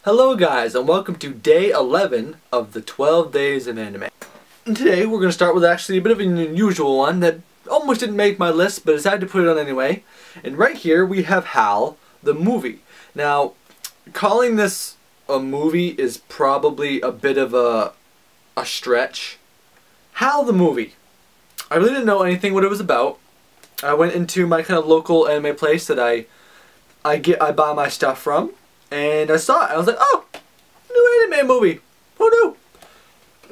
Hello guys, and welcome to day 11 of the 12 days of anime. And today we're going to start with actually a bit of an unusual one that almost didn't make my list, but decided to put it on anyway. And right here we have Hal, the movie. Now, calling this a movie is probably a bit of a stretch. Hal, the movie. I really didn't know anything what it was about. I went into my kind of local anime place that I buy my stuff from. And I saw it. I was like, oh, new anime movie. Who knew?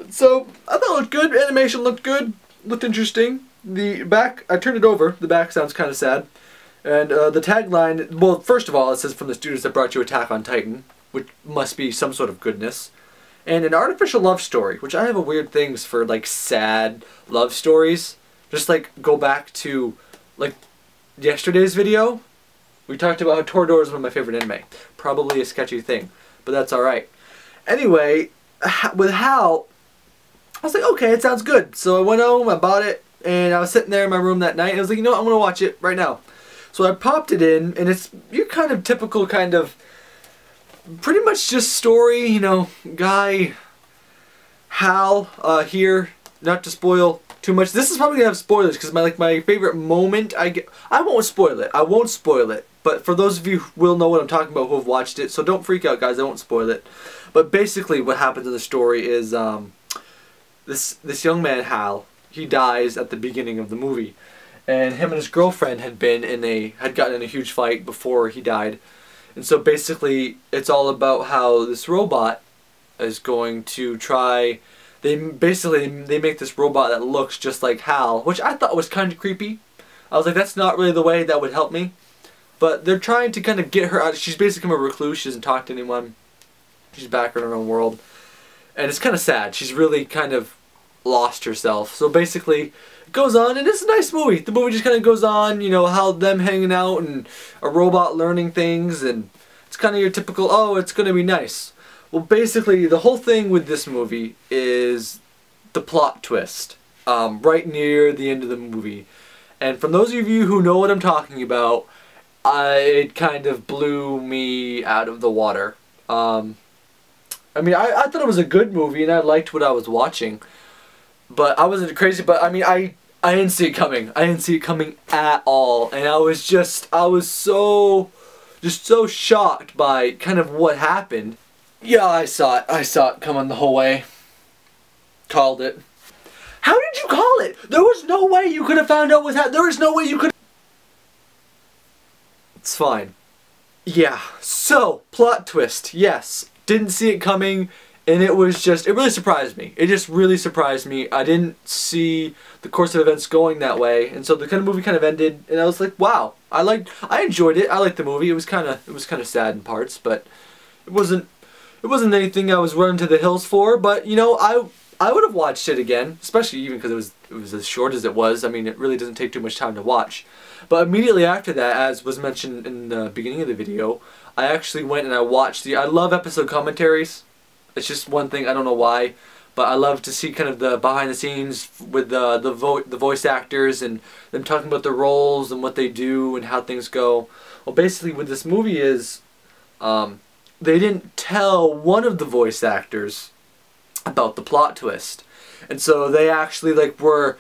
So I thought it looked good. Animation looked good. Looked interesting. The back, I turned it over. The back sounds kind of sad. And the tagline, well, first of all, it says from the studios that brought you Attack on Titan, which must be some sort of goodness. And an artificial love story, which I have a weird things for like sad love stories. Just like go back to like yesterday's video. We talked about how Toradora is one of my favorite anime. Probably a sketchy thing, but that's alright. Anyway, with Hal, I was like, okay, it sounds good. So I went home, I bought it, and I was sitting there in my room that night, and I was like, you know what, I'm going to watch it right now. So I popped it in, and it's your kind of typical kind of, pretty much just story, you know, guy, Hal, here, not to spoil too much. This is probably going to have spoilers, because my favorite moment, I won't spoil it. I won't spoil it. But for those of you who will know what I'm talking about who have watched it, so don't freak out guys, I won't spoil it. But basically what happens in the story is this young man, Hal, he dies at the beginning of the movie. And him and his girlfriend had gotten in a huge fight before he died. And so basically it's all about how this robot is going to try, they make this robot that looks just like Hal, which I thought was kind of creepy. I was like, that's not really the way that would help me. But they're trying to kind of get her out. She's basically a recluse. She doesn't talk to anyone. She's back in her own world. And it's kind of sad. She's really kind of lost herself. So basically, it goes on, and it's a nice movie. The movie just kind of goes on, you know, how them hanging out and a robot learning things. And it's kind of your typical, oh, it's going to be nice. Well, basically, the whole thing with this movie is the plot twist. Right near the end of the movie. And from those of you who know what I'm talking about, it kind of blew me out of the water. I mean, I thought it was a good movie and I liked what I was watching. But I wasn't crazy, but I mean, I didn't see it coming. I didn't see it coming at all. And I was so shocked by kind of what happened. Yeah, I saw it coming the whole way. Called it. How did you call it? There was no way you could have found out what was happening. There was no way you could. It's fine. Yeah, so, plot twist, yes. Didn't see it coming, and it really surprised me. It just really surprised me. I didn't see the course of events going that way, and so the kind of movie kind of ended, and I was like, wow. I enjoyed it. I liked the movie. It was kind of sad in parts, but it wasn't anything I was running to the hills for, but, you know, I would have watched it again, especially even because it was as short as it was. I mean, it really doesn't take too much time to watch. But immediately after that, as was mentioned in the beginning of the video, I actually went and I watched I love episode commentaries. It's just one thing, I don't know why, but I love to see kind of the behind the scenes with the voice actors and them talking about their roles and what they do and how things go. Well, basically what this movie is, they didn't tell one of the voice actors about the plot twist. And so they actually were,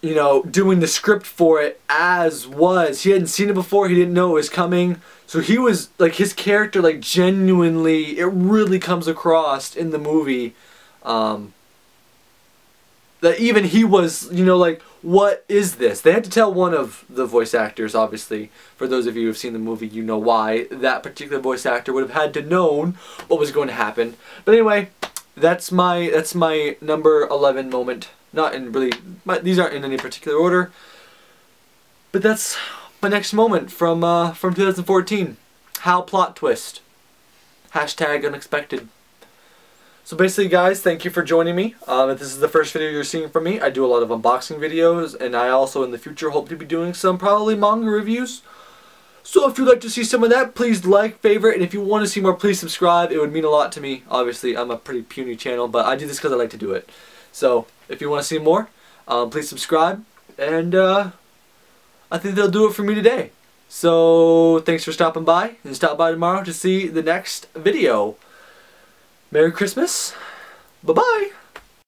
you know, doing the script for it as was. He hadn't seen it before, he didn't know it was coming. So he was, his character, genuinely, it really comes across in the movie, that even he was, you know, what is this? They had to tell one of the voice actors, obviously. For those of you who have seen the movie, you know why that particular voice actor would have had to known what was going to happen. But anyway, that's my number 11 moment. Not in really, these aren't in any particular order, but that's my next moment from 2014. Hal plot twist. Hashtag unexpected. So basically guys, thank you for joining me. If this is the first video you're seeing from me, I do a lot of unboxing videos, and I also in the future hope to be doing some probably manga reviews. So if you'd like to see some of that, please like, favorite, and if you want to see more, please subscribe. It would mean a lot to me. Obviously, I'm a pretty puny channel, but I do this because I like to do it. So if you want to see more, please subscribe, and I think they'll do it for me today. So thanks for stopping by, and stop by tomorrow to see the next video. Merry Christmas. Bye-bye.